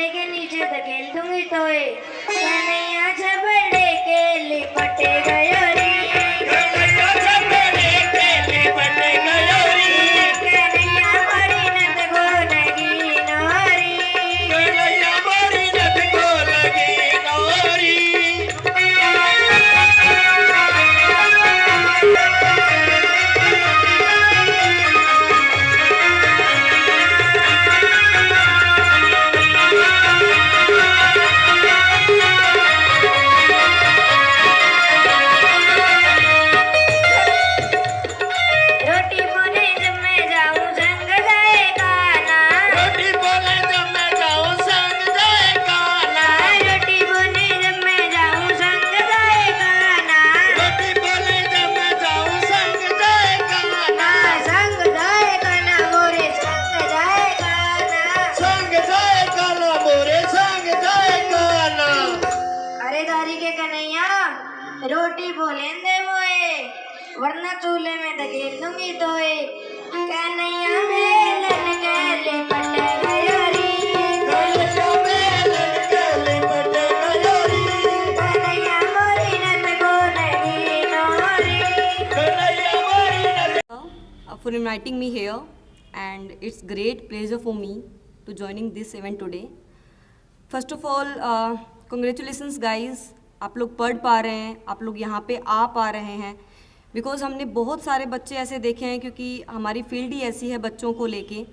झबड़े के नीचे धकेल दूंगी तोए, कन्हैया झबड़े के लिपटे गयो रे, कन्हैया झबड़े के लिपटे गयो रे, कन्हैया मोरी नथ को लगी नोरी, कन्हैया मोरी नथ को लगी नोरी। रोटी बोले दे मोए, वरना चूल्हे में धकेल दूंगी तोए, कन्हैया मेलन के लिपटे गयो रे, कन्हैया मेलन के लिपटे गयो रे, कन्हैया मोरी नथ को लगी नोरी, कन्हैया मोरी नथ। For inviting me here, and it's great pleasure for me to joining this event today. First of all, congratulations guys, आप लोग पढ़ पा रहे हैं, आप लोग यहाँ पे आ पा रहे हैं, बिकॉज़ हमने बहुत सारे बच्चे ऐसे देखे हैं, क्योंकि हमारी फील्ड ही ऐसी है बच्चों को लेके।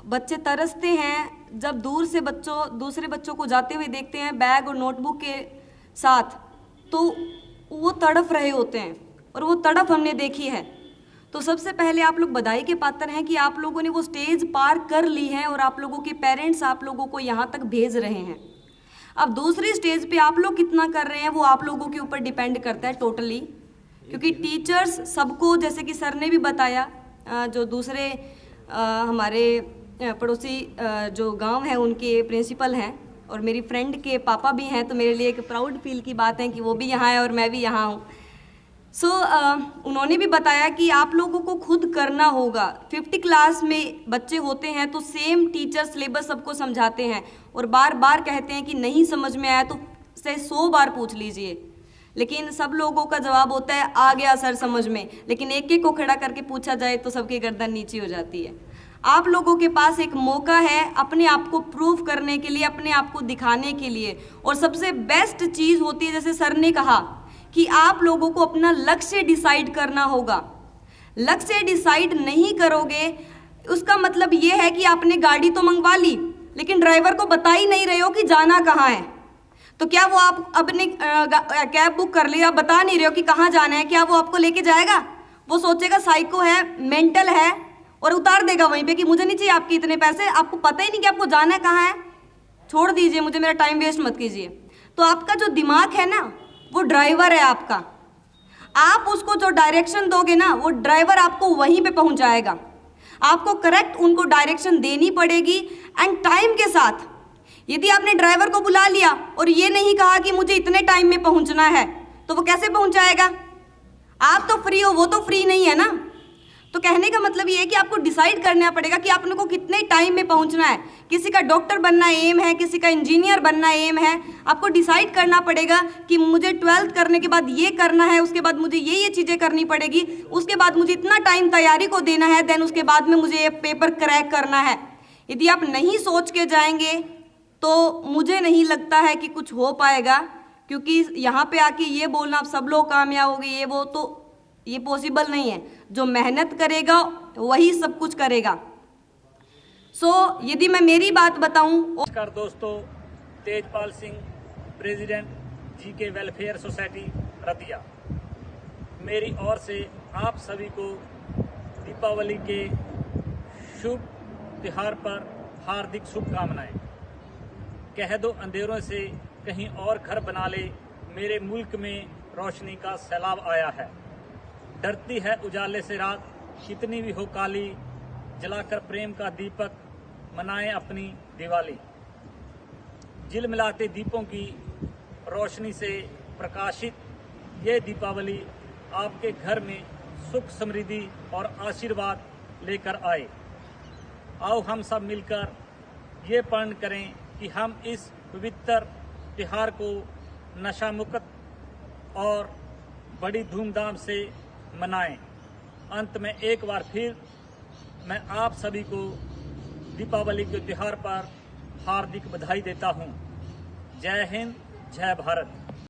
बच्चे तरसते हैं जब दूर से दूसरे बच्चों को जाते हुए देखते हैं बैग और नोटबुक के साथ, तो वो तड़फ रहे होते हैं, और वो तड़फ हमने देखी है। तो सबसे पहले आप लोग बधाई के पात्र हैं कि आप लोगों ने वो स्टेज पार कर ली है, और आप लोगों के पेरेंट्स आप लोगों को यहाँ तक भेज रहे हैं। अब दूसरी स्टेज पे आप लोग कितना कर रहे हैं वो आप लोगों के ऊपर डिपेंड करता है टोटली, क्योंकि टीचर्स सबको, जैसे कि सर ने भी बताया, जो दूसरे हमारे पड़ोसी जो गांव है उनके प्रिंसिपल हैं और मेरी फ्रेंड के पापा भी हैं, तो मेरे लिए एक प्राउड फील की बात है कि वो भी यहाँ है और मैं भी यहाँ हूँ। सो उन्होंने भी बताया कि आप लोगों को खुद करना होगा। 50 क्लास में बच्चे होते हैं तो सेम टीचर सिलेबस सबको समझाते हैं और बार बार कहते हैं कि नहीं समझ में आया तो से 100 बार पूछ लीजिए, लेकिन सब लोगों का जवाब होता है आ गया सर समझ में, लेकिन एक एक को खड़ा करके पूछा जाए तो सबकी गर्दन नीचे हो जाती है। आप लोगों के पास एक मौका है अपने आप को प्रूव करने के लिए, अपने आप को दिखाने के लिए, और सबसे बेस्ट चीज़ होती है, जैसे सर ने कहा कि आप लोगों को अपना लक्ष्य डिसाइड करना होगा। लक्ष्य डिसाइड नहीं करोगे उसका मतलब ये है कि आपने गाड़ी तो मंगवा ली लेकिन ड्राइवर को बता ही नहीं रहे हो कि जाना कहाँ है। तो क्या वो आप अपने कैब बुक कर लिया, बता नहीं रहे हो कि कहाँ जाना है, क्या वो आपको लेके जाएगा? वो सोचेगा साइको है, मेंटल है, और उतार देगा वहीं पे कि मुझे नहीं चाहिए आपके इतने पैसे, आपको पता ही नहीं कि आपको जाना है कहाँ है, छोड़ दीजिए, मुझे मेरा टाइम वेस्ट मत कीजिए। तो आपका जो दिमाग है ना वो ड्राइवर है आपका, आप उसको जो डायरेक्शन दोगे ना वो ड्राइवर आपको वहीं पे पहुंचाएगा। आपको करेक्ट उनको डायरेक्शन देनी पड़ेगी एंड टाइम के साथ। यदि आपने ड्राइवर को बुला लिया और ये नहीं कहा कि मुझे इतने टाइम में पहुंचना है, तो वो कैसे पहुंचाएगा? आप तो फ्री हो, वो तो फ्री नहीं है ना। तो कहने का मतलब ये है कि आपको डिसाइड करना पड़ेगा कि आपने को कितने टाइम में पहुंचना है। किसी का डॉक्टर बनना एम है, किसी का इंजीनियर बनना एम है। आपको डिसाइड करना पड़ेगा कि मुझे 12th करने के बाद ये करना है, उसके बाद मुझे ये चीज़ें करनी पड़ेगी, उसके बाद मुझे इतना टाइम तैयारी को देना है, देन उसके बाद में मुझे ये पेपर क्रैक करना है। यदि आप नहीं सोच के जाएंगे तो मुझे नहीं लगता है कि कुछ हो पाएगा, क्योंकि यहाँ पे आके ये बोलना आप सब लोग कामयाब हो गए ये वो, तो ये पॉसिबल नहीं है। जो मेहनत करेगा वही सब कुछ करेगा। यदि मैं मेरी बात बताऊं, नमस्कार दोस्तों, Tejpal Singh, president GK welfare society Ratia. मेरी ओर से आप सभी को दीपावली के शुभ त्योहार पर हार्दिक शुभकामनाएं। कह दो अंधेरों से कहीं और घर बना ले, मेरे मुल्क में रोशनी का सैलाब आया है। डरती है उजाले से रात, कितनी भी हो काली, जलाकर प्रेम का दीपक मनाएं अपनी दिवाली। झिलमिलाते दीपों की रोशनी से प्रकाशित ये दीपावली आपके घर में सुख समृद्धि और आशीर्वाद लेकर आए। आओ हम सब मिलकर ये प्रण करें कि हम इस पवित्र त्योहार को नशा मुक्त और बड़ी धूमधाम से मनाएं। अंत में एक बार फिर मैं आप सभी को दीपावली के त्योहार पर हार्दिक बधाई देता हूं। जय हिंद, जय भारत।